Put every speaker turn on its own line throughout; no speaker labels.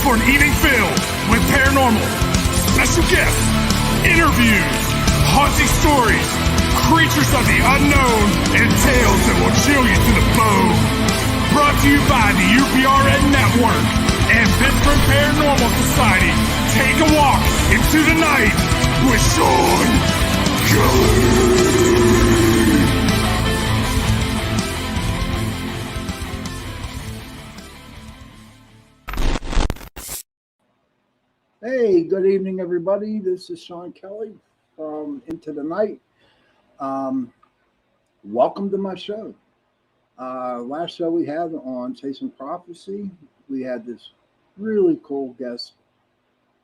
for an evening filled with paranormal, special guests, interviews, haunting stories, creatures of the unknown, and tales that will chill you to the bone. Brought to you by the UPRN Network and Pittsburgh Paranormal Society. Take a walk into the night with Shawn Kelly.
Hey, good evening, everybody. This is Shawn Kelly from Into the Night. Welcome to my show. Last show we had on Chasing Prophecy, we had this really cool guest,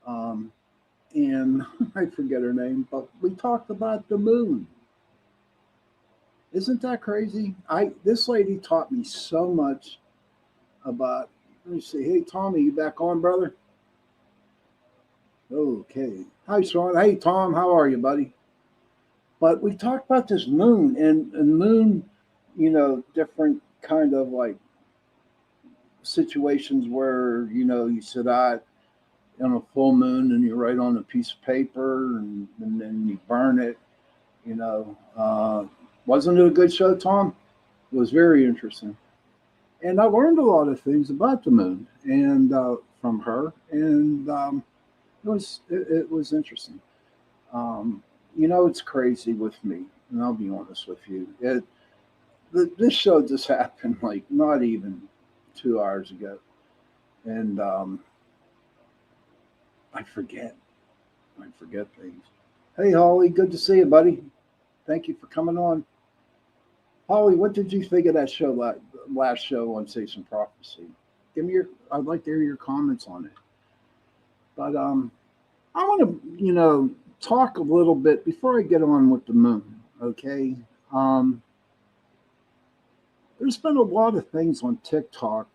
and I forget her name, but we talked about the moon. Isn't that crazy? This lady taught me so much about. Let me see. Hey, Tommy, you back on, brother? Okay. Hi, Shawn. Hey, Tom. How are you, buddy? But we talked about this moon and moon, different kind of like situations where, you sit out on a full moon and you write on a piece of paper and then you burn it, Wasn't it a good show, Tom? It was very interesting. And I learned a lot of things about the moon and from her. And it was interesting. It's crazy with me, and I'll be honest with you. This show just happened like not even 2 hours ago, and I forget things. Hey, Holly, good to see you, buddy. Thank you for coming on. Holly, what did you think of that show last show on Chasing Prophecy? I'd like to hear your comments on it. But I want to, talk a little bit before I get on with the moon, okay? There's been a lot of things on TikTok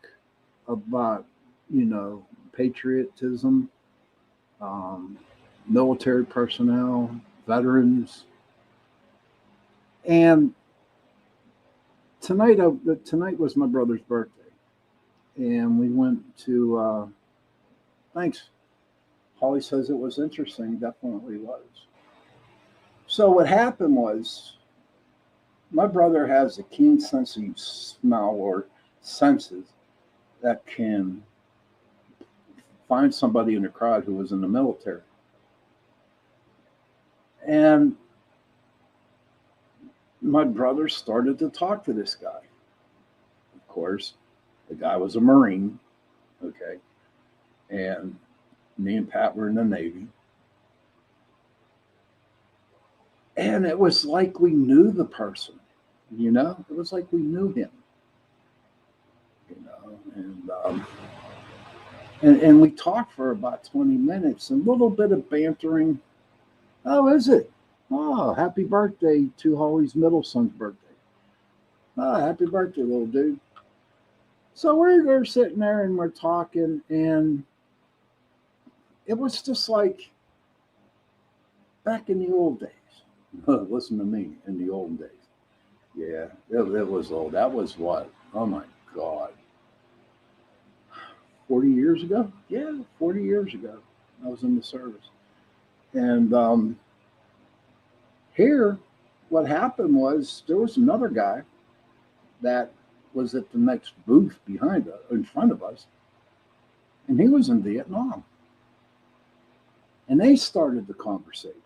about, patriotism, military personnel, veterans. And tonight was my brother's birthday. And we went to, thanks. Holly says it was interesting. Definitely was. So what happened was my brother has a keen sense of smell or senses that can find somebody in the crowd who was in the military. And my brother started to talk to this guy. Of course, the guy was a Marine, okay? And me and Pat were in the Navy. And it was like we knew the person, It was like we knew him, And we talked for about 20 minutes, a little bit of bantering. How is it? Oh, happy birthday to Holly's middle son's birthday. Oh, happy birthday, little dude. So we're sitting there and we're talking, and it was just like back in the old days. Listen to me, in the old days. Yeah, it was old. That was what? Oh my God. 40 years ago? Yeah, 40 years ago. I was in the service. And here, what happened was there was another guy that was at the next booth in front of us. And he was in Vietnam. And they started the conversation.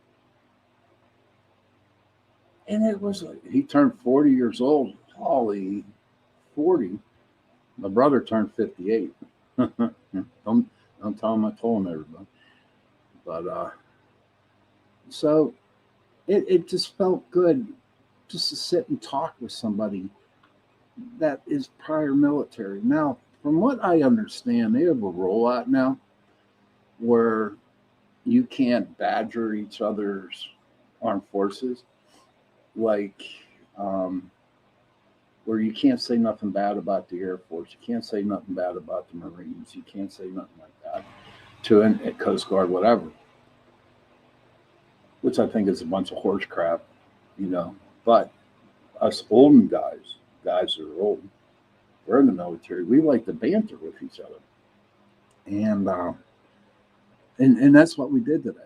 And it was like, he turned 40 years old. Holly, 40. My brother turned 58. Don't tell him I told him, everybody. But, so it just felt good just to sit and talk with somebody that is prior military. Now, from what I understand, they have a rollout now where you can't badger each other's armed forces, like where you can't say nothing bad about the Air Force, you can't say nothing bad about the Marines, you can't say nothing like that to a Coast Guard, whatever, which I think is a bunch of horse crap, But us olden guys that are old, we're in the military, we like to banter with each other. And and that's what we did today.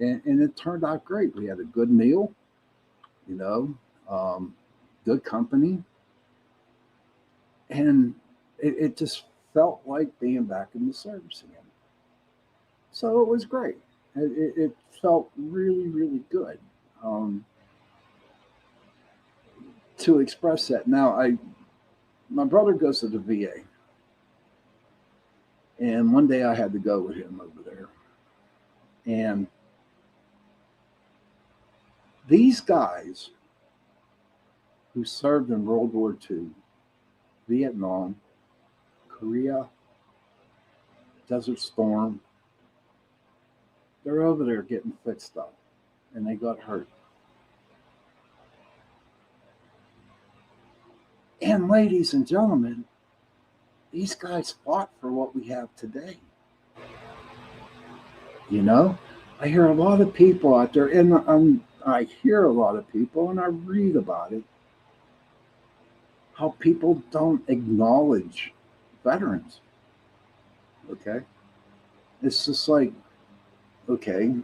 And it turned out great. We had a good meal, you know, um, good company, and it just felt like being back in the service again. So it was great. It felt really, really good to express that. Now, my brother goes to the VA, and one day I had to go with him over there. And these guys who served in World War II, Vietnam, Korea, Desert Storm, they're over there getting fixed up, and they got hurt. And ladies and gentlemen, these guys fought for what we have today. You know, I hear a lot of people out there, and I hear a lot of people, and I read about it, how people don't acknowledge veterans. Okay, it's just like, okay,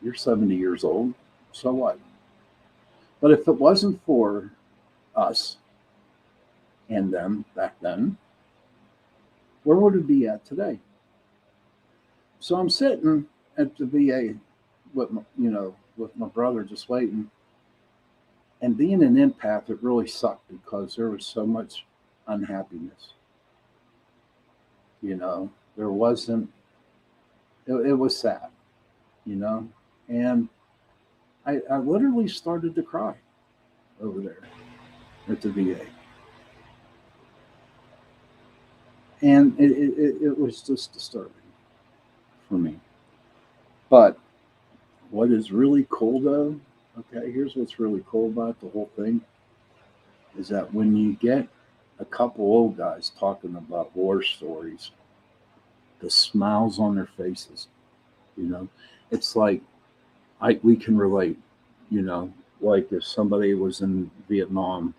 you're 70 years old, so what? But if it wasn't for us and them back then, where would it be at today? So I'm sitting at the VA with with my brother just waiting, and being an empath, it really sucked because there was so much unhappiness. There wasn't. It was sad, you know, and I literally started to cry over there at the VA, and it was just disturbing for me. But what is really cool though, okay, here's what's really cool about the whole thing is that when you get a couple old guys talking about war stories, the smiles on their faces, you know, it's like we can relate, you know, like if somebody was in Vietnam,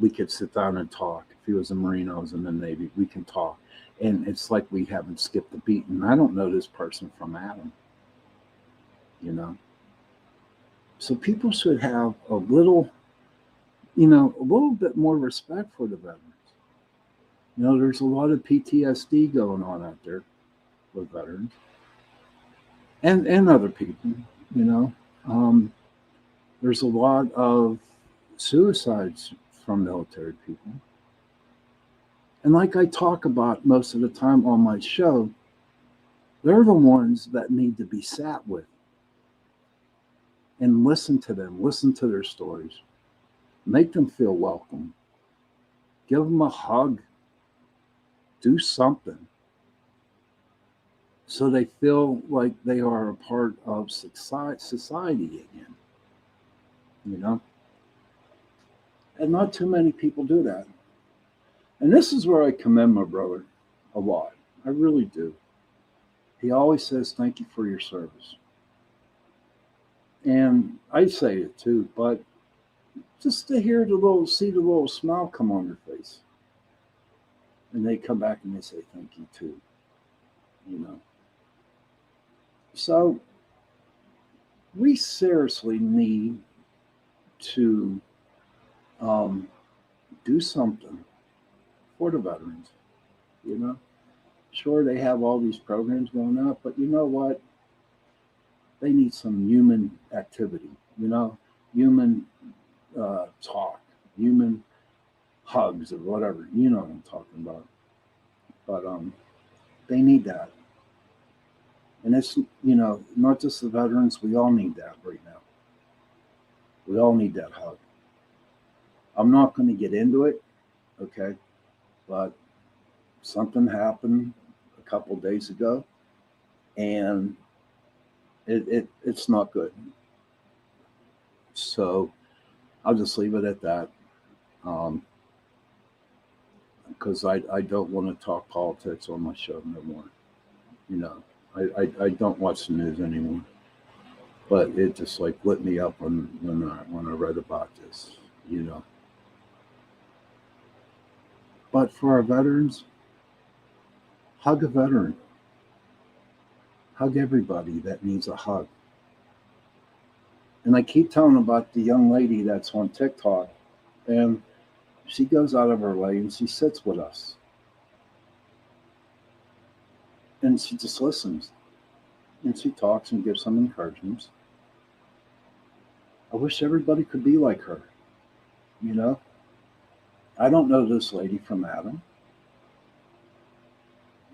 we could sit down and talk. If he was a Marine, I was in the Navy, we can talk. And it's like we haven't skipped a beat. And I don't know this person from Adam, you know. So people should have a little bit more respect for the veterans. You know, there's a lot of PTSD going on out there with veterans and other people, you know. There's a lot of suicides from military people. And like I talk about most of the time on my show, they're the ones that need to be sat with and listen to them, listen to their stories, make them feel welcome, give them a hug, do something so they feel like they are a part of society again, you know? And not too many people do that. And this is where I commend my brother a lot. I really do. He always says, thank you for your service. And I say it too, but just to see the little smile come on their face. And they come back and they say, thank you too, you know. So we seriously need to do something for the veterans, you know. Sure, they have all these programs going up, but you know what? They need some human activity, you know, human talk, human hugs or whatever. You know what I'm talking about. But they need that. And it's, you know, not just the veterans, we all need that right now. We all need that hug. I'm not going to get into it, okay? But something happened a couple days ago, and it's not good. So I'll just leave it at that, because I don't want to talk politics on my show no more. You know, I don't watch the news anymore. But it just like lit me up when I read about this, you know. But for our veterans, hug a veteran. Hug everybody that needs a hug. And I keep telling about the young lady that's on TikTok, and she goes out of her way and she sits with us. And she just listens. And she talks and gives some encouragements. I wish everybody could be like her, you know? I don't know this lady from Adam,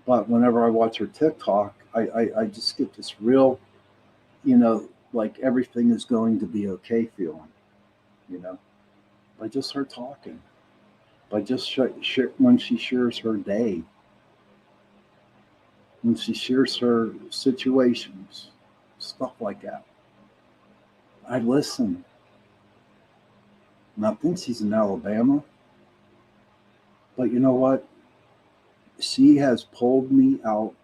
but whenever I watch her TikTok, I just get this real, like everything is going to be okay feeling, you know, by just her talking, by just when she shares her day, when she shares her situations, stuff like that. I listen. And I think she's in Alabama. But you know what? She has pulled me out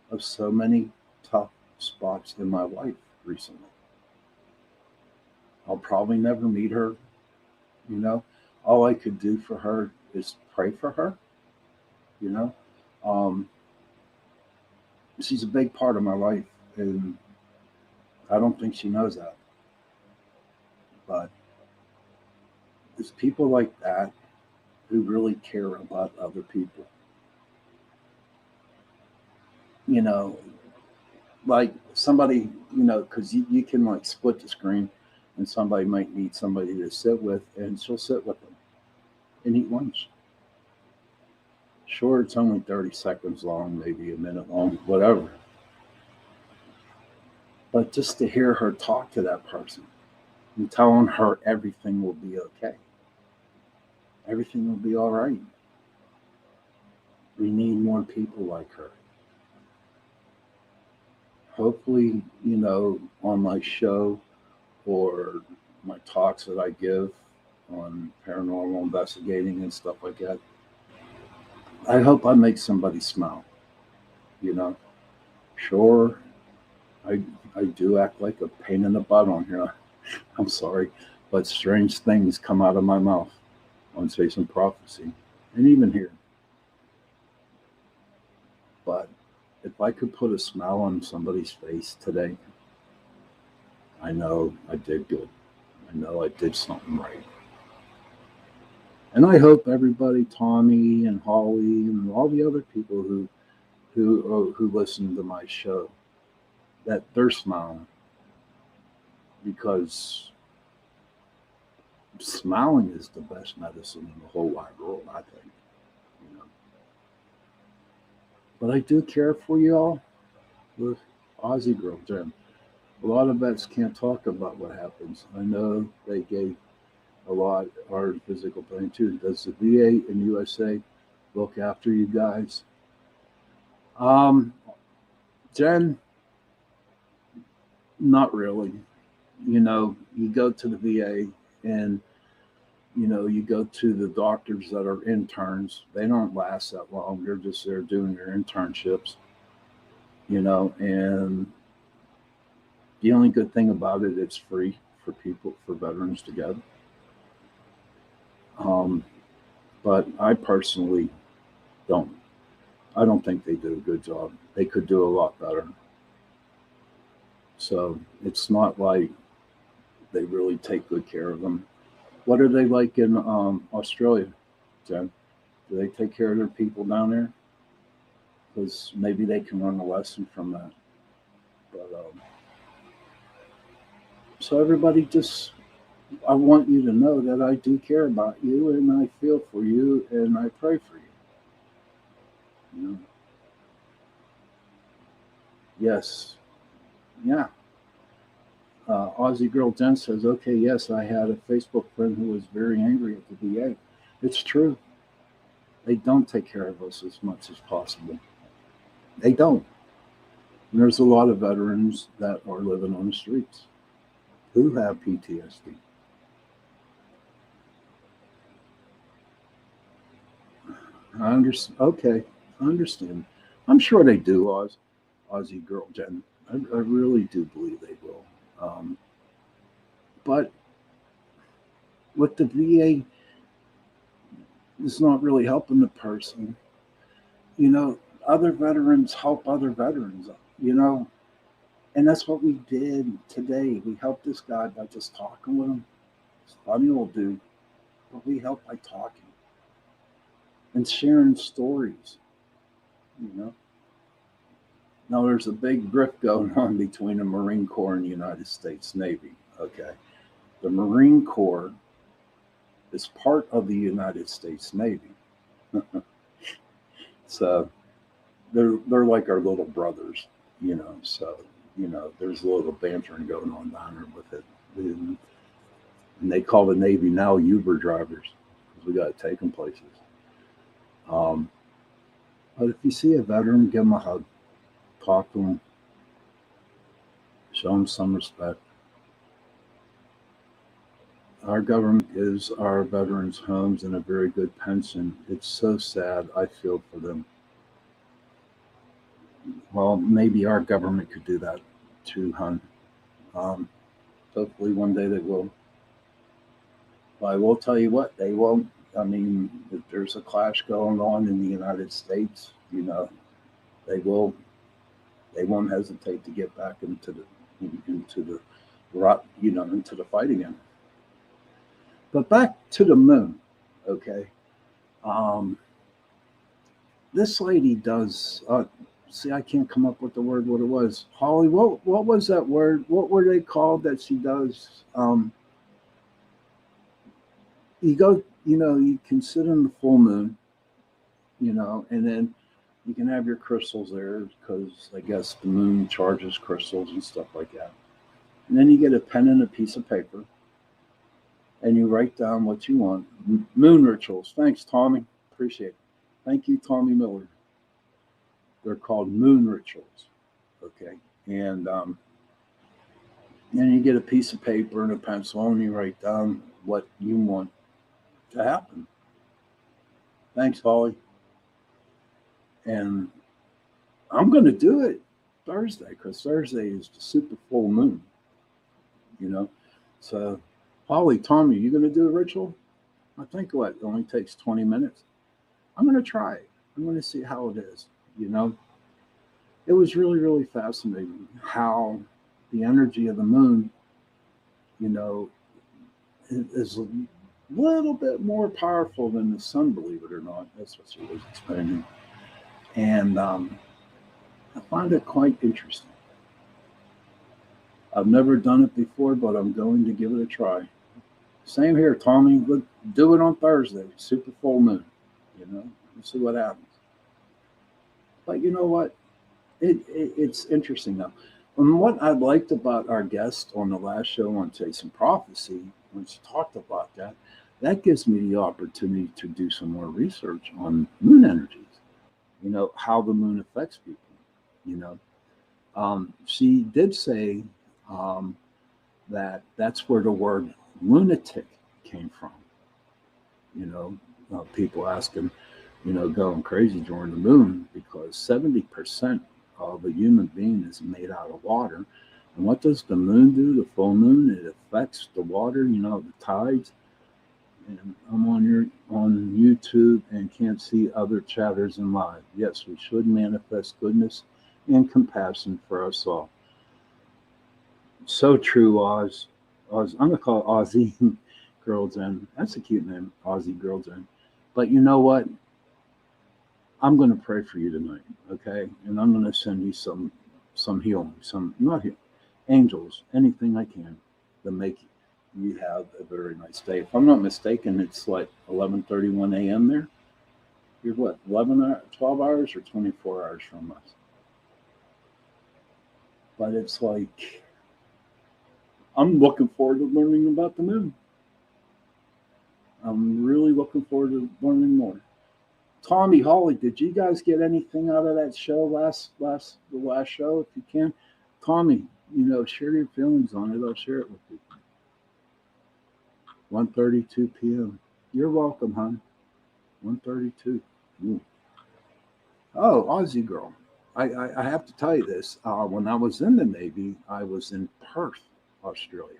of so many tough spots in my life recently. I'll probably never meet her, you know. All I could do for her is pray for her, you know. Um, she's a big part of my life, and I don't think she knows that. But it's people like that who really care about other people. You know, like somebody, because you can like split the screen and somebody might need somebody to sit with, and she'll sit with them and eat lunch. Sure, it's only 30 seconds long, maybe a minute long, whatever. But just to hear her talk to that person and telling her everything will be okay, everything will be all right. We need more people like her. Hopefully, on my show or my talks that I give on paranormal investigating and stuff like that, I hope I make somebody smile. You know, sure, I I do act like a pain in the butt on here. I'm sorry, but strange things come out of my mouth on Chasing Prophecy, and even here. But if I could put a smile on somebody's face today, I know I did good. I know I did something right. And I hope everybody, Tommy and Holly and all the other people who listen to my show, that they're smiling, because smiling is the best medicine in the whole wide world, I think. You know. But I do care for you all with Aussie Girl Gym. A lot of vets can't talk about what happens. I know they gave a lot are physical pain too. Does the VA in USA look after you guys? Um, Jen, not really. You go to the VA and you go to the doctors that are interns. They don't last that long. They're just there doing their internships, and the only good thing about it, it's free for people, for veterans to go. Um, but I personally don't. I don't think they do a good job. They could do a lot better. So it's not like they really take good care of them. What are they like in Australia, Jen? Do they take care of their people down there? Because maybe they can learn a lesson from that. But so everybody, just I want you to know that I do care about you, and I feel for you, and I pray for you. You know? Yes, yeah. Aussie Girl Jen says, okay, yes, I had a Facebook friend who was very angry at the VA. It's true. They don't take care of us as much as possible. They don't. And there's a lot of veterans that are living on the streets who have PTSD. I understand. Okay, I understand. I'm sure they do, Aussie Girl Jen. I really do believe they will. But with the VA, it's not really helping the person. Other veterans help other veterans. You know, And that's what we did today. We helped this guy by just talking with him. He's a funny old dude, but we helped by talking and sharing stories, you know. Now, there's a big grift going on between the Marine Corps and the United States Navy. Okay. The Marine Corps is part of the United States Navy. So they're like our little brothers, you know. So, you know, there's a little bantering going on down there with it. And they call the Navy now Uber drivers because we got to take them places. But if you see a veteran, give them a hug, talk to them, show them some respect. Our government gives our veterans homes and a very good pension. It's so sad. I feel for them. Well, maybe our government could do that too, hon. Hopefully one day they will. But I will tell you what, they won't. I mean, if there's a clash going on in the United States, you know, they won't hesitate to get back into the fight again. But back to the moon, okay. This lady does. See, I can't come up with the word. What it was, Holly? What was that word? What were they called that she does? You go, you know, you can sit in the full moon, you know, and then you can have your crystals there because I guess the moon charges crystals and stuff like that. And then you get a pen and a piece of paper and you write down what you want. Moon rituals. Thanks, Tommy. Appreciate it. Thank you, Tommy Miller. They're called moon rituals. Okay. And then you get a piece of paper and a pencil and you write down what you want to happen. Thanks, Holly. And I'm going to do it Thursday because Thursday is the super full moon, you know. So, Holly, Tommy, you going to do a ritual? I think what? It only takes 20 minutes. I'm going to try it. I'm going to see how it is, you know. It was really, really fascinating how the energy of the moon, you know, is a little bit more powerful than the sun, believe it or not. That's what she was explaining. And I find it quite interesting. I've never done it before, but I'm going to give it a try. Same here, Tommy. Look, do it on Thursday, super full moon. You know, we'll see what happens. But you know what? It's interesting now. And what I liked about our guest on the last show on Chasing Prophecy, when she talked about that, that gives me the opportunity to do some more research on moon energies. You know, how the moon affects people, you know. She did say that that's where the word lunatic came from. You know, people asking, you know, going crazy during the moon because 70% of a human being is made out of water. And what does the moon do? The full moon, it affects the water, you know, the tides. And I'm on YouTube and can't see other chatters in live. Yes, we should manifest goodness and compassion for us all. So true, Oz. I'm gonna call Aussie Girl Zen. That's a cute name, Aussie Girl Zen. But you know what? I'm gonna pray for you tonight, okay? And I'm gonna send you some healing, some not healing, angels, anything I can to make you have a very nice day. If I'm not mistaken, it's like 11:31 a.m. there. You're what, 12 hours or 24 hours from us? But it's like, I'm looking forward to learning about the moon. I'm really looking forward to learning more. Tommy, Holly, did you guys get anything out of that show the last show? If you can, Tommy, you know, share your feelings on it. I'll share it with you. 1:32 p.m. You're welcome, hon. 1:32. Ooh. Oh, Aussie girl. I have to tell you this. When I was in the Navy, I was in Perth, Australia.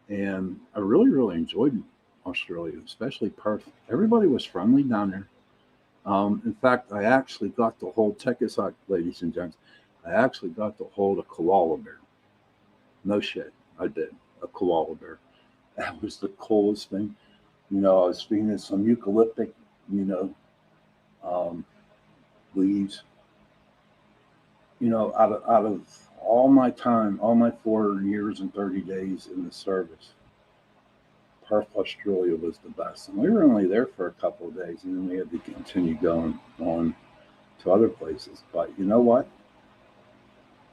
And I really, really enjoyed Australia, especially Perth. Everybody was friendly down there. In fact, I actually got to hold, check this out, ladies and gents. I actually got to hold a koala bear. No shit, I did. A koala bear. That was the coolest thing. I was feeding some eucalyptic, you know, um, leaves. Out of all my time, all my 4 years and 30 days in the service, Perth, Australia was the best. And we were only there for a couple of days, and then we had to continue going on to other places. But you know what?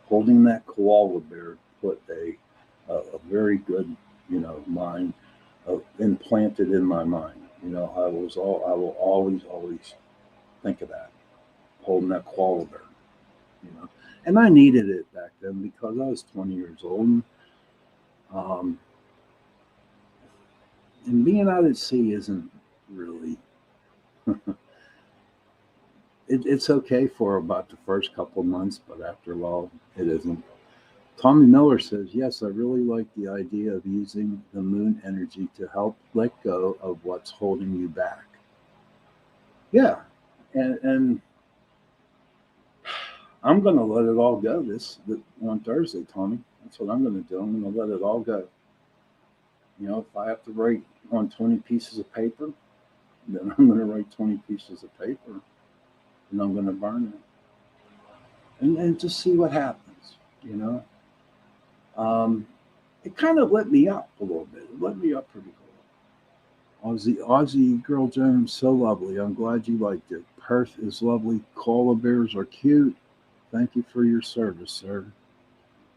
Holding that koala bear put a very good, mind implanted in my mind. I will always think of that, holding that koala bear. You know, and I needed it back then because I was 20 years old. Um, and being out at sea isn't really. It's okay for about the first couple of months, but after a while, it isn't. Tommy Miller says, yes, I really like the idea of using the moon energy to help let go of what's holding you back. Yeah. And I'm going to let it all go on Thursday, Tommy. That's what I'm going to do. I'm going to let it all go. If I have to write on 20 pieces of paper, then I'm going to write 20 pieces of paper and I'm going to burn it and just see what happens, you know. It kind of lit me up a little bit. It lit me up pretty cool. Aussie Girl Jones, so lovely. I'm glad you liked it. Perth is lovely. Koala bears are cute. Thank you for your service, sir.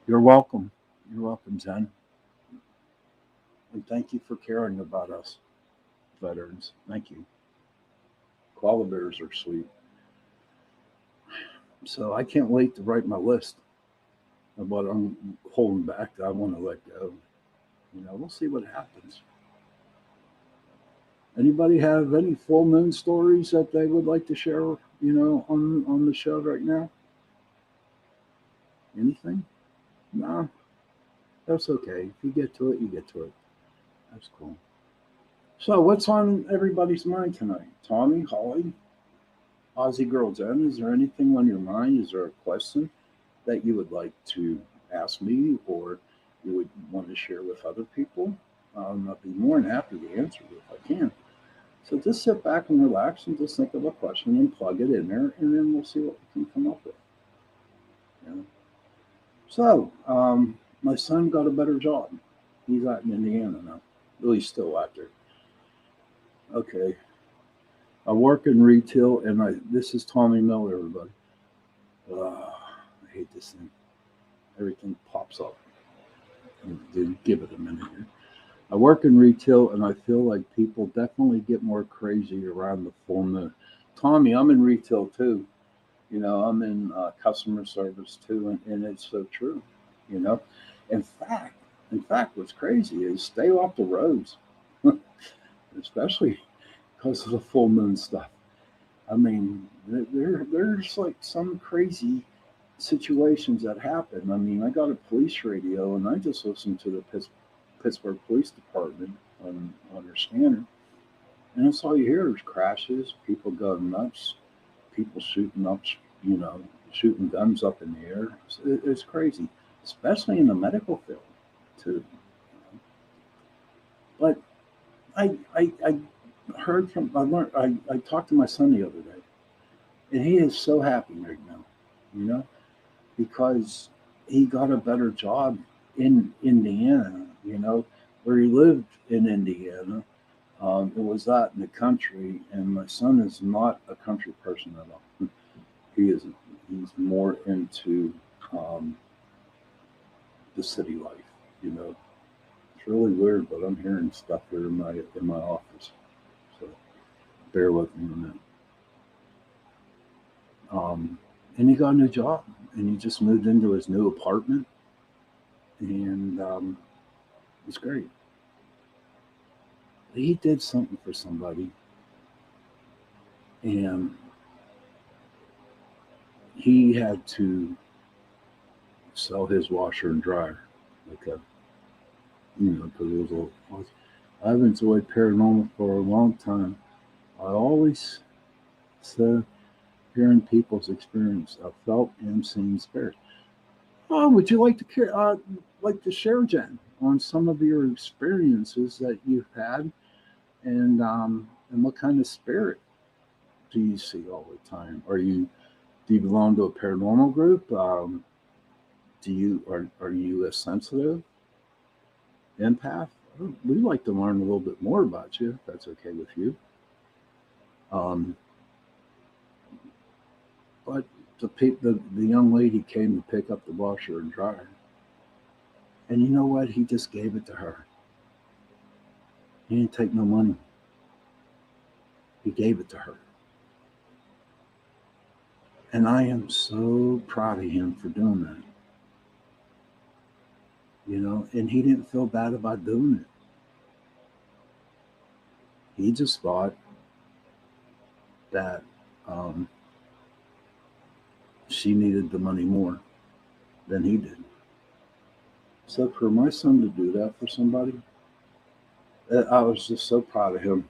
You're welcome. You're welcome, Zen. And thank you for caring about us, veterans. Thank you. Koala bears are sweet. So I can't wait to write my list of what I'm holding back that I want to let go. We'll see what happens. Anybody have any full moon stories that they would like to share, on the show right now? Anything? No, that's okay. If you get to it, you get to it. That's cool. So, what's on everybody's mind tonight? Tommy, Holly, Aussie Girl Jen, is there anything on your mind? Is there a question that you would like to ask me or you would want to share with other people? I'd be more than happy to answer it if I can. So just sit back and relax and just think of a question and plug it in there, and then we'll see what we can come up with. Yeah. So, my son got a better job. He's out in Indiana now. Well, he's still out there. Okay. I work in retail, and this is Tommy Miller, everybody. I hate this thing. Everything pops up. Give it a minute here. I work in retail, and I feel like people definitely get more crazy around the full moon. Tommy, I'm in retail too. I'm in customer service too, and it's so true. You know, in fact, what's crazy is stay off the roads, especially because of the full moon stuff. I mean, there's like some crazy situations that happen. I mean, I got a police radio, and I just listened to the Pittsburgh Police Department on their scanner, and that's all you hear is crashes, people going nuts, people shooting up, shooting guns up in the air. It's crazy, especially in the medical field, too. But I heard from I talked to my son the other day, and he is so happy right now, you know, because he got a better job in Indiana, where he lived in Indiana. It was out in the country, and my son is not a country person at all. He is. He's more into the city life. It's really weird, but I'm hearing stuff here in my office. So bear with me a minute. And he got a new job, and he just moved into his new apartment, and it's great. He did something for somebody, and he had to sell his washer and dryer. Okay, because it was a little. I've enjoyed paranormal for a long time. I always said hearing people's experience of felt and seen spirits. Oh, would you like to share, Jen, on some of your experiences that you've had, and what kind of spirit do you see all the time? Do you belong to a paranormal group? Are you a sensitive empath? We'd like to learn a little bit more about you, if that's okay with you. Um, but the young lady came to pick up the washer and dryer, and you know what? He just gave it to her. He didn't take no money. He gave it to her. And I am so proud of him for doing that. And he didn't feel bad about doing it. He just thought that she needed the money more than he did. So for my son to do that for somebody, I was just so proud of him.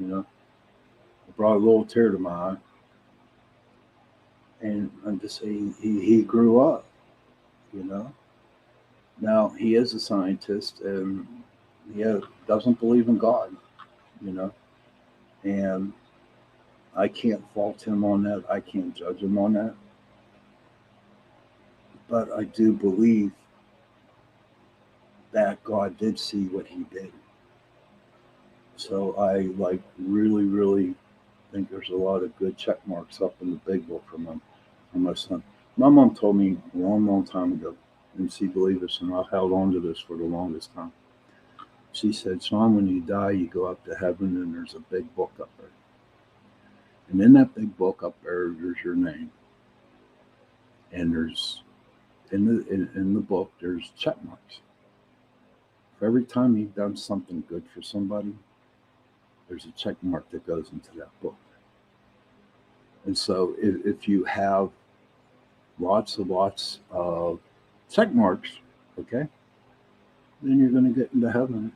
It brought a little tear to my eye. And I'm just saying he grew up, Now he is a scientist and he doesn't believe in God, and I can't fault him on that. I can't judge him on that. But I do believe that God did see what he did. So I really, really think there's a lot of good check marks up in the big book for my son. My mom told me a long, long time ago, and she believed us, and I've held on to this for the longest time. She said, Shawn, when you die, you go up to heaven, and there's a big book up there. And in that big book up there's your name. And there's in the book, there's check marks. For every time you've done something good for somebody, there's a check mark that goes into that book. And so if you have lots of check marks, okay, then you're going to get into heaven.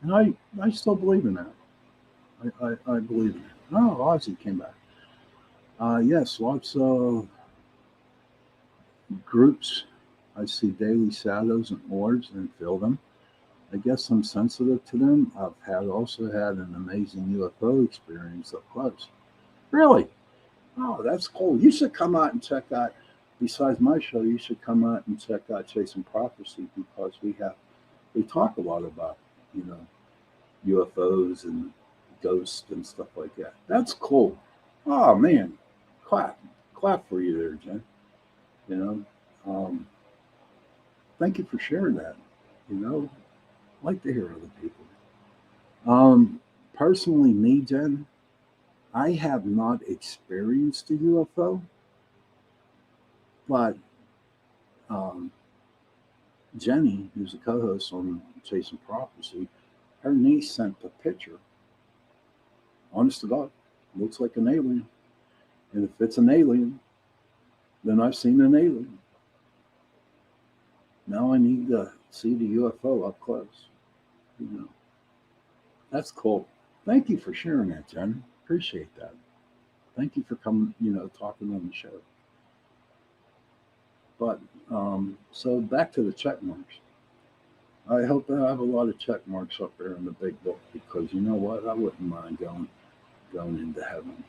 And I still believe in that. I believe in it. Oh, Ozzy came back. Yes, lots of groups. I see daily shadows and orbs and feel them. I guess I'm sensitive to them. I've also had an amazing UFO experience up close. Really? Oh, that's cool. You should come out and check out. Besides my show, you should come out and check out Chasing Prophecy, because we talk a lot about UFOs and ghosts and stuff like that. That's cool. Oh man, clap for you there, Jen. Thank you for sharing that. I like to hear other people. Personally, me, Jen, I have not experienced a UFO, but Jenny, who's a co-host on Chasing Prophecy, her niece sent a picture. Honest to God, looks like an alien. And if it's an alien, then I've seen an alien. Now I need to see the UFO up close. That's cool. Thank you for sharing that, Jen. Appreciate that. Thank you for coming, talking on the show. But so back to the check marks. I hope I have a lot of check marks up there in the big book, because you know what? I wouldn't mind going into heaven.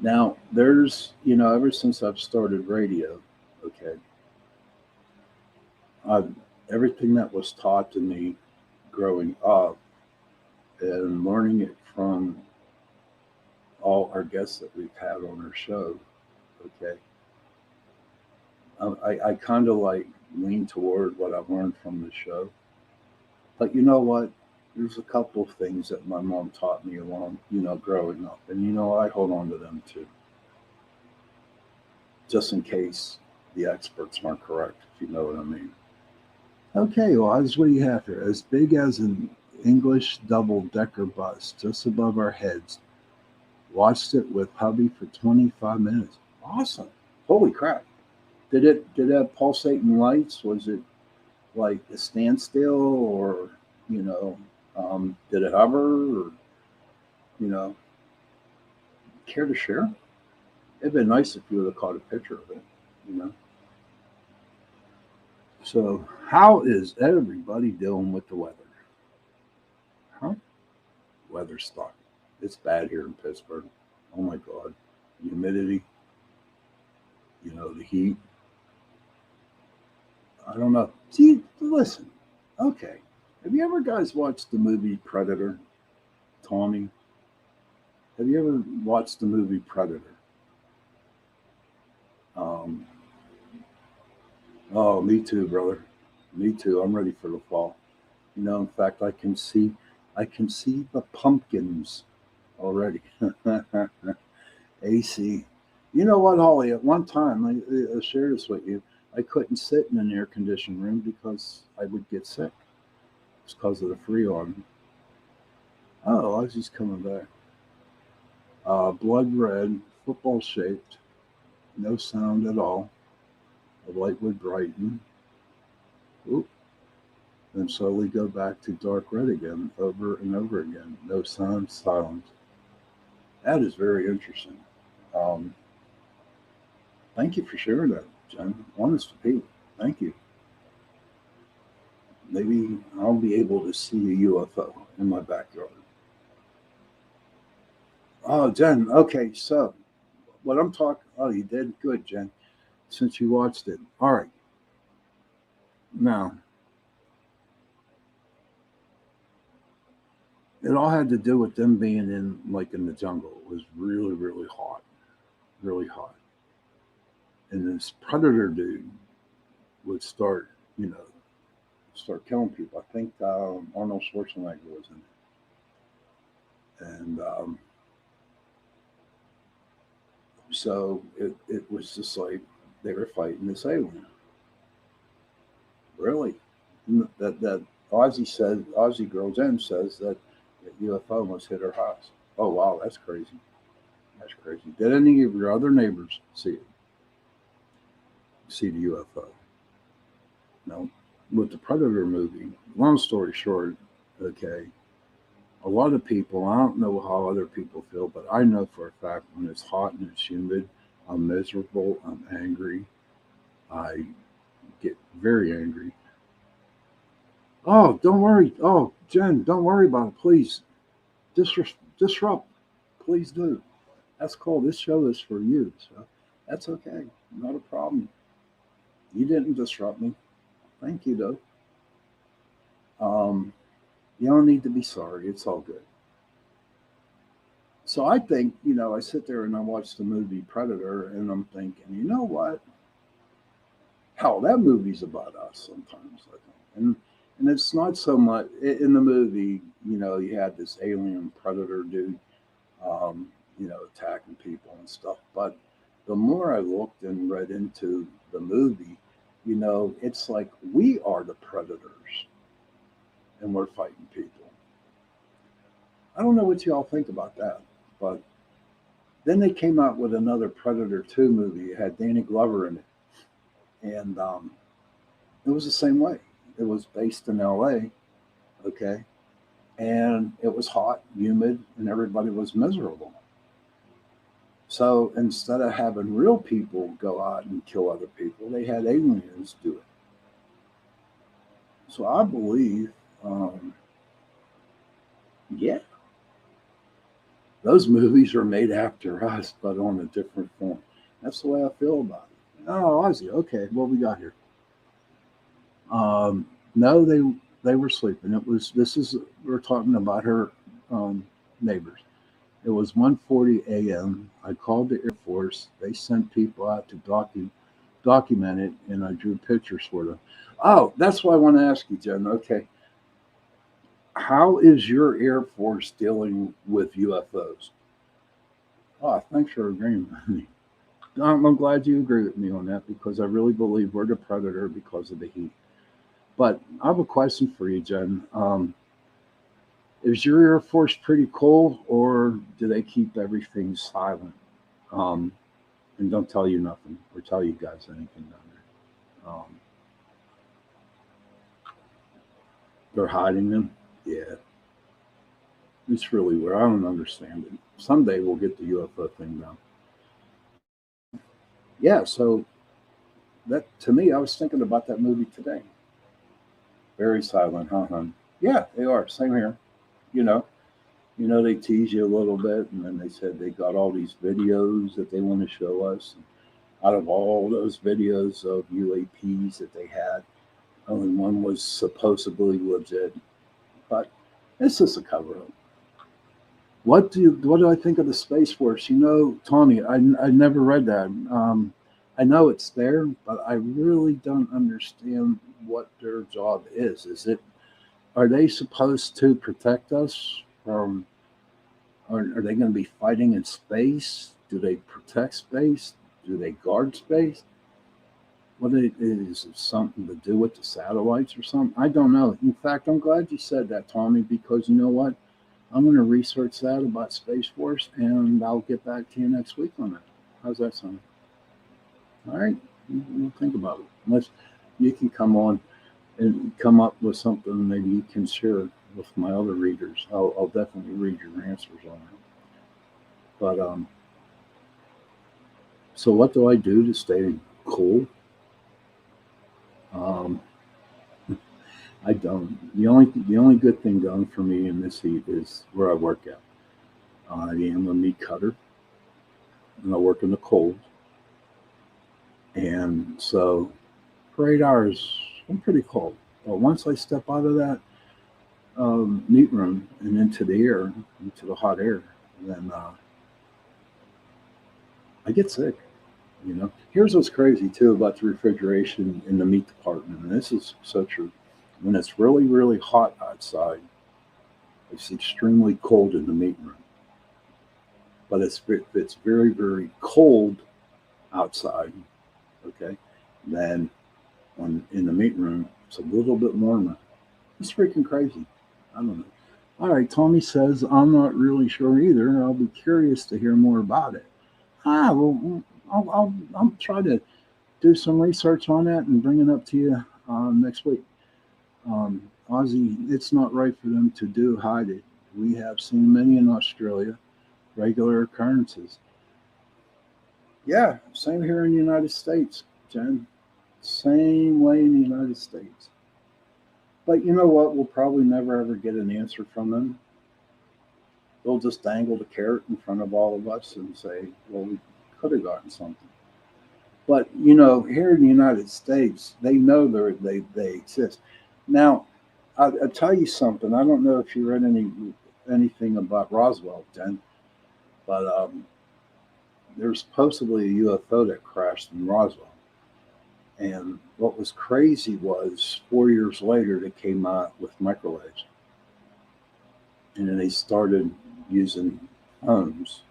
Now there's, ever since I've started radio, okay, everything that was taught to me growing up and learning it from all our guests that we've had on our show, okay, I kind of lean toward what I've learned from the show. But you know what? There's a couple of things that my mom taught me along, growing up. And, I hold on to them too. Just in case the experts aren't correct, if you know what I mean. Okay, well, what do you have here? As big as an English double-decker bus, just above our heads. Watched it with hubby for 25 minutes. Awesome. Holy crap. Did it have pulsating lights? Was it like a standstill, or, did it hover, or, Care to share? It'd been nice if you would have caught a picture of it, you know. So, how is everybody doing with the weather? Huh? Weather stuck. It's bad here in Pittsburgh. Oh my God. Humidity, the heat. I don't know. See, listen. Okay. Have you ever guys watched the movie Predator? Tommy? Have you ever watched the movie Predator? Um, oh, me too, brother. Me too. I'm ready for the fall. In fact, I can see the pumpkins already. AC. You know what, Holly? At one time, I shared this with you. I couldn't sit in an air conditioned room because I would get sick. It's because of the Freon. Oh, Ozzy's coming back. Blood red, football shaped, no sound at all. The light would brighten, oop, then slowly go back to dark red again, over and over again. No sound, silence. That is very interesting. Um, Thank you for sharing that, Jen. Honest to Pete. Thank you. Maybe I'll be able to see a UFO in my backyard. Oh, Jen. Okay, so what I'm talking. Oh, you did good, Jen. Since you watched it. All right. Now, it all had to do with them being in the jungle. It was really, really hot, really hot. And this predator dude would start killing people. I think Arnold Schwarzenegger was in it, and so it was just like they were fighting this alien. Really, that Aussie girl Jen says that the UFO almost hit her house. Oh wow, that's crazy. That's crazy. Did any of your other neighbors see the UFO? No. With the Predator movie, long story short, okay, a lot of people, I don't know how other people feel, but I know for a fact when it's hot and it's humid, I'm miserable, I'm angry, I get very angry. Oh, don't worry. Oh, Jen, don't worry about it. Please disrupt. Please do. That's cool. This show is for you. So that's okay. Not a problem. You didn't disrupt me. Thank you, though. Um, you don't need to be sorry. It's all good. So I think, I sit there and I watch the movie Predator and I'm thinking, you know what? Hell, that movie's about us sometimes, I think. And it's not so much in the movie, you had this alien predator dude, attacking people and stuff. But the more I looked and read into the movie, it's like we are the predators and we're fighting people. I don't know what y'all think about that, but then they came out with another Predator 2 movie. It had Danny Glover in it. And it was the same way. It was based in LA, okay? And it was hot, humid, and everybody was miserable. So instead of having real people go out and kill other people, they had aliens do it. So I believe, um, yeah, those movies are made after us, but on a different form. That's the way I feel about it. Oh, Ozzy. Okay, what we got here? No, they were sleeping. It was this is we're talking about her neighbors. It was 1:40 a.m. I called the Air Force. They sent people out to document it, and I drew pictures for them. Oh, that's what I want to ask you, Jen. Okay, how is your Air Force dealing with UFOs? Oh, thanks for agreeing with me. I'm glad you agree with me on that because I really believe we're the predator because of the heat. But I have a question for you, Jen. Is your Air Force pretty cool, or do they keep everything silent um, and don't tell you nothing or tell you guys anything down there? They're hiding them. Yeah, It's really weird. I don't understand it. Someday we'll get the UFO thing done. Yeah, so that to me, I was thinking about that movie today. Very silent, huh, hon? Yeah, they are. Same here. You know, they tease you a little bit, and then they said they got all these videos that they want to show us. Out of all those videos of UAPs that they had, only one was supposedly legit, but it's just a cover up. What do I think of the Space Force? Tommy, I never read that. I know it's there, but I really don't understand what their job is. Are they supposed to protect us from? Are they going to be fighting in space? Do they protect space? Do they guard space? Is it something to do with the satellites or something? I don't know. In fact, I'm glad you said that, Tommy, because you know what? I'm going to research that about Space Force, and I'll get back to you next week on that. How's that sound? All right, we'll think about it. Unless you can come on and come up with something maybe you can share with my other readers. I'll definitely read your answers on it. But so what do I do to stay cool? Um, I don't. The only good thing going for me in this heat is where I work at. I am a meat cutter, and I work in the cold, and so for 8 hours I'm pretty cold. But once I step out of that meat room and into the air, into the hot air, then I get sick. Here's what's crazy too about the refrigeration in the meat department, and this is so true. When it's really, really hot outside, it's extremely cold in the meat room. But it's very, very cold outside, okay, then in the meat room, it's a little bit warmer. It's freaking crazy. I don't know. All right, Tommy says, I'm not really sure either. I'll be curious to hear more about it. Well, I'll try to do some research on that and bring it up to you next week. Aussie, it's not right for them to do hide it. We have seen many in Australia, regular occurrences. Yeah, same here in the United States, Jen. Same way in the United States. But you know what? We'll probably never ever get an answer from them. They'll just dangle the carrot in front of all of us and say, well, we could have gotten something. But here in the United States, they know they exist. Now, I'll tell you something. I don't know if you read anything about Roswell, Jen, but there's supposedly a UFO that crashed in Roswell. And what was crazy was 4 years later, they came out with microwaves. And then they started using phones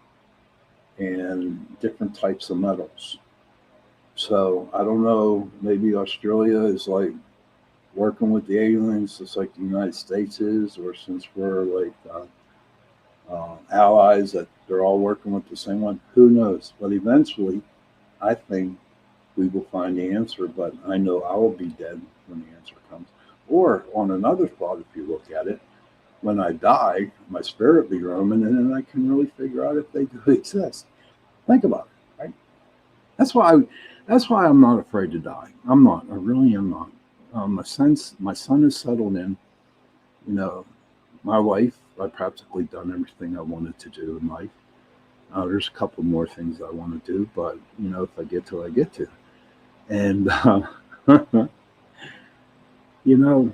and different types of metals. So I don't know, maybe Australia is like working with the aliens just like the United States is, or since we're like allies that they're all working with the same one. Who knows? But eventually, I think we will find the answer, but I know I will be dead when the answer comes. Or on another thought, if you look at it, when I die, my spirit be roaming, and then I can really figure out if they do exist. Think about it, right? That's why. That's why I'm not afraid to die. I'm not. I really am not. My son is settled in. You know, my wife. I've practically done everything I wanted to do in life. There's a couple more things I want to do, but if I get to, I get to. And you know,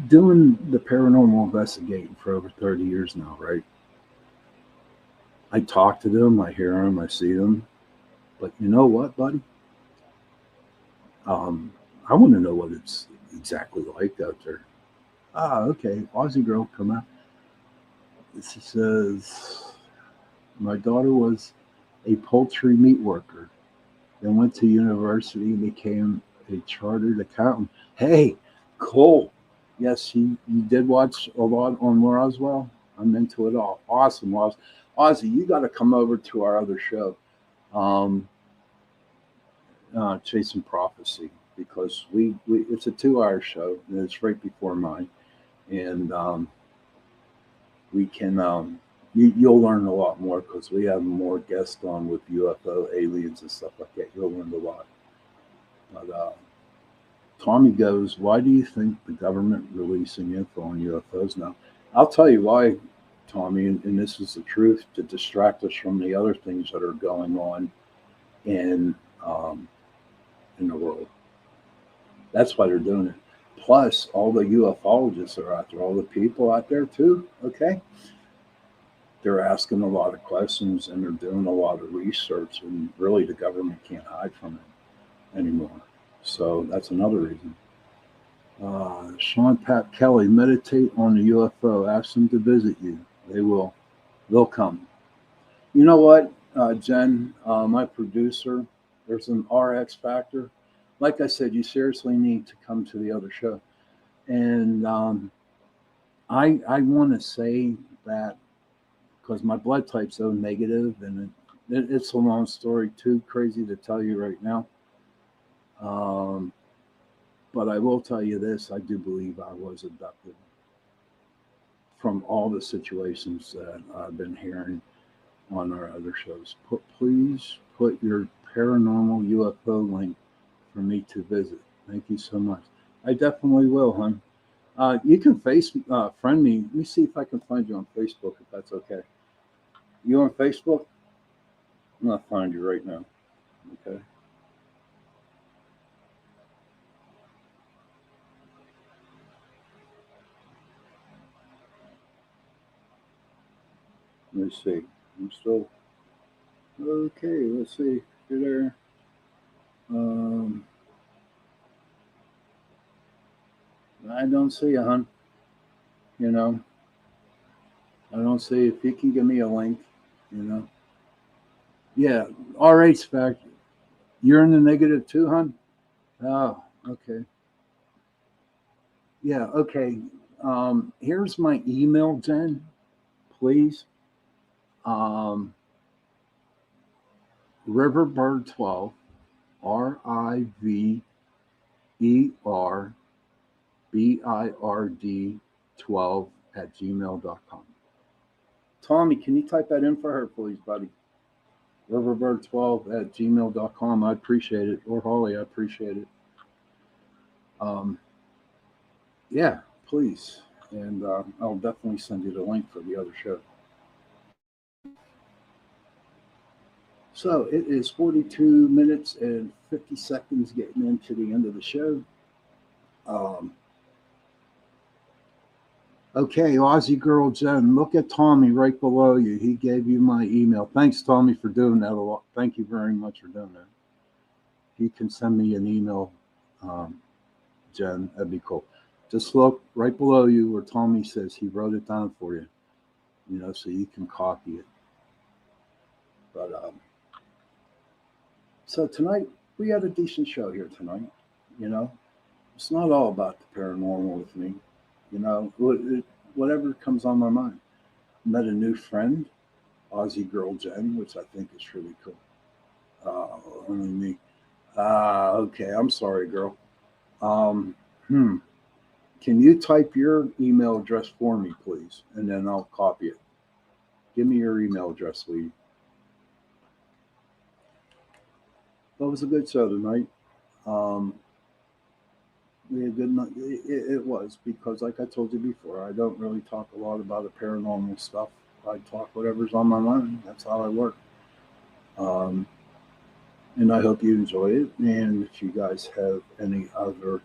doing the paranormal investigating for over 30 years now, right? I talk to them, I hear them, I see them. But you know what, buddy? I want to know what it's exactly like out there. Okay. Aussie girl, come out. She says, my daughter was a poultry meat worker, then went to university and became a chartered accountant. Hey, cool. Yes, you did watch a lot on Roswell. I'm into it all. Awesome, Aussie, you got to come over to our other show, Chasing Prophecy, because we it's a 2-hour show and it's right before mine, and we can you'll learn a lot more because we have more guests on with UFO aliens and stuff like that. You'll learn a lot. But Tommy goes, why do you think the government releasing info on UFOs now? I'll tell you why, Tommy, and this is the truth, to distract us from the other things that are going on in the world. That's why they're doing it. Plus, all the ufologists are out there, all the people out there too, okay? They're asking a lot of questions and they're doing a lot of research, and really the government can't hide from it anymore. So that's another reason. Sean Pat Kelly, meditate on the UFO. Ask them to visit you. They will. They'll come. You know what, Jen, my producer, there's an RX Factor. Like I said, you seriously need to come to the other show. And I want to say that because my blood type's so negative, and it's a long story, too crazy to tell you right now. But I will tell you this, I do believe I was abducted from all the situations that I've been hearing on our other shows. Please put your paranormal UFO link for me to visit. Thank you so much. I definitely will, hon. You can friend me. Let me see if I can find you on Facebook, if that's okay. You on Facebook? I'm going to find you right now. Okay. Let me see. I'm still okay. Let's see. You're there. I don't see you, hon. You know, I don't see. If you can give me a link, you know. Yeah, RH Factor. You're in the negative too, hon? Oh, okay. Yeah, okay. Here's my email, Jen, please. Riverbird12, RIVERBIRD 12 at gmail.com. Tommy, can you type that in for her, please, buddy? Riverbird12 at gmail.com. I appreciate it. Or Holly, I appreciate it. Yeah, please. And I'll definitely send you the link for the other show. So it is 42 minutes and 50 seconds getting into the end of the show. Okay, Aussie Girl Jen, look at Tommy right below you. He gave you my email. Thanks, Tommy, for doing that a lot. Thank you very much for doing that. He can send me an email, Jen. That'd be cool. Just look right below you where Tommy says he wrote it down for you, so you can copy it. But so tonight, we had a decent show here tonight, It's not all about the paranormal with me, whatever comes on my mind. Met a new friend, Aussie Girl Jen, which I think is really cool. Only me. Okay, I'm sorry, girl. Can you type your email address for me, please? And then I'll copy it. Give me your email address, Lee. That was a good show tonight. We had a good night. It was, because, like I told you before, I don't really talk a lot about the paranormal stuff. I talk whatever's on my mind. That's how I work. And I hope you enjoy it. And if you guys have any other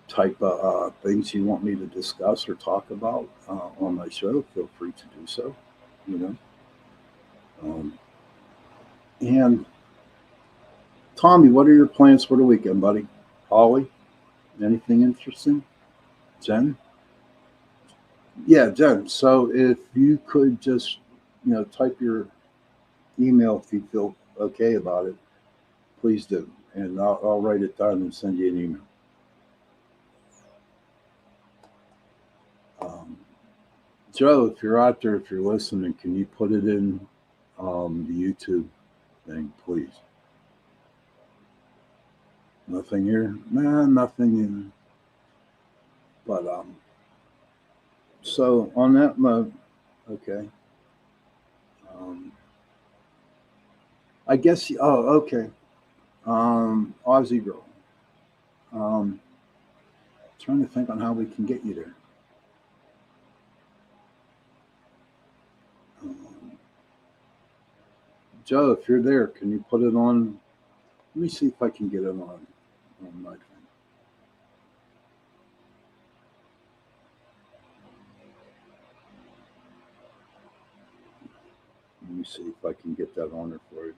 type of things you want me to discuss or talk about on my show, feel free to do so. And Tommy, what are your plans for the weekend, buddy? Holly, anything interesting? Jen? Yeah, Jen. So if you could just, type your email if you feel okay about it, please do. And I'll write it down and send you an email. Joe, if you're out there, if you're listening, can you put it in the YouTube thing, please? Nothing here? Nah, nothing in. But So on that note, okay. I guess. Oh, okay. Aussie girl. Um, Trying to think on how we can get you there. Um, Joe, if you're there, can you put it on? Let me see if I can get it on my thing. Let me see if I can get that on there for you.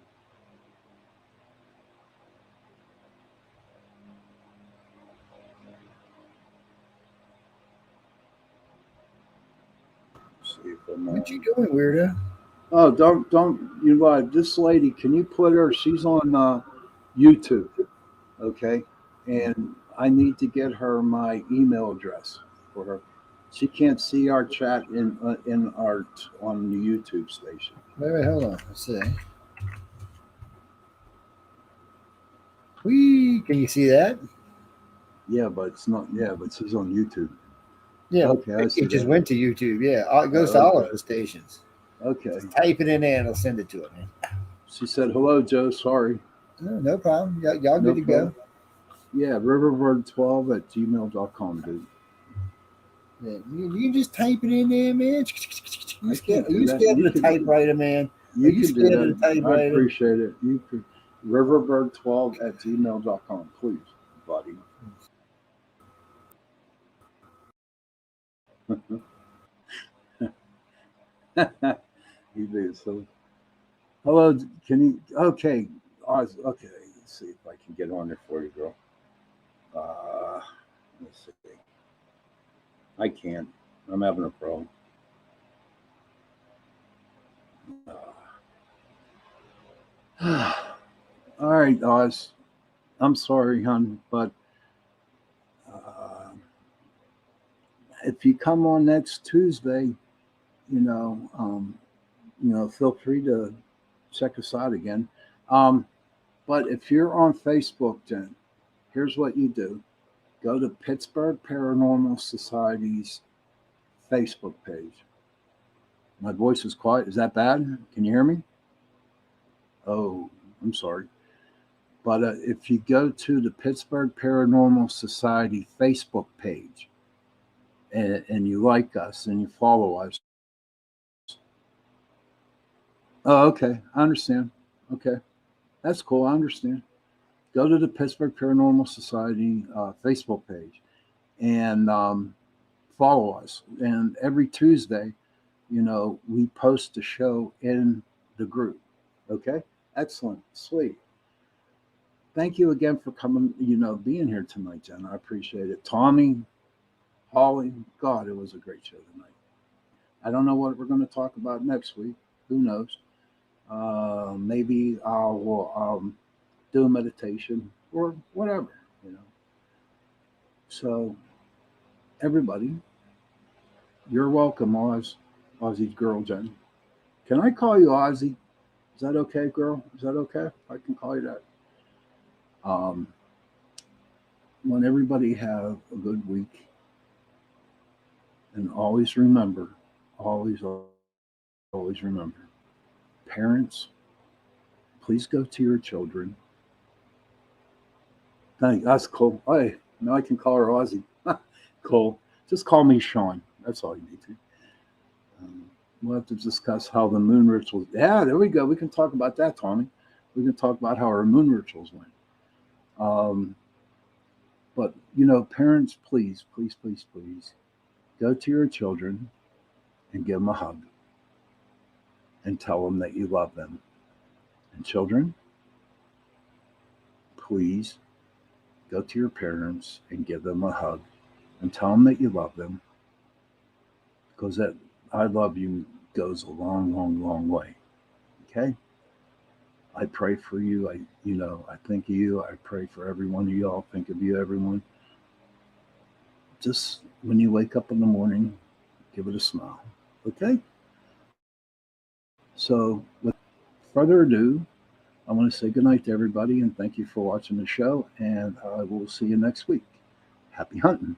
See if I'm
What you
on.
doing, weirdo?
Oh, don't you lie. This lady, can you put her? She's on YouTube, okay? And I need to get her my email address for her. She can't see our chat in our on the YouTube station.
Wait, hold on. Let's see. Whee! Can you see that?
Yeah, but it's not. Yeah, but she's on YouTube.
Yeah.
Okay, I see
It just
that.
went to YouTube. Yeah. It goes to
Oh,
all of
okay.
the stations.
Okay.
Just type it in there and it'll send it to it, man.
She said, "Hello, Joe. Sorry,
No problem. Y'all
no
good to
problem."
go.
Yeah, riverbird12@gmail.com, dude.
Yeah. You can just type it in there, man.
I can't
Are
do
you
that.
scared of the typewriter, man? Are
You
you
can do
scared of
that.
the
I
typewriter?
appreciate it. You could riverbird12@gmail.com, please, buddy. You do so. Hello, can you? Okay, okay. Let's see if I can get on there for you, girl. Let's see. I can't. I'm having a problem. All right, Oz. I'm sorry, hon, but uh, if you come on next Tuesday, feel free to check us out again. Um, but if you're on Facebook, Jen, here's what you do: go to Pittsburgh Paranormal Society's Facebook page. My voice is quiet. Is that bad? Can you hear me? Oh, I'm sorry. But if you go to the Pittsburgh Paranormal Society Facebook page and you like us and you follow us. Oh, okay. I understand. Okay. That's cool. I understand. Go to the Pittsburgh Paranormal Society Facebook page and follow us. And every Tuesday, we post a show in the group. Okay? Excellent. Sweet. Thank you again for coming, being here tonight, Jen. I appreciate it. Tommy, Holly, God, it was a great show tonight. I don't know what we're going to talk about next week. Who knows? Maybe I'll do a meditation or whatever. So, everybody, you're welcome, Ozzy's girl, Jen. Can I call you Ozzy? Is that okay, girl? Is that okay? I can call you that. Um, Want everybody have a good week, and always remember, always, always remember, parents, please go to your children. That's cool. Hey, now I can call her Ozzy. Cool. Just call me Shawn. That's all you need to. We'll have to discuss how the moon rituals. Yeah, there we go. We can talk about that, Tommy. We can talk about how our moon rituals went. But parents, please, please, please, please, go to your children and give them a hug and tell them that you love them. And children, please go to your parents and give them a hug and tell them that you love them, because that I love you goes a long, long, long way. Okay? I pray for you. I think of you. I pray for every one of y'all. Think of you, everyone. Just when you wake up in the morning, give it a smile. Okay? So, with further ado, I want to say goodnight to everybody and thank you for watching the show. And I will see you next week. Happy hunting.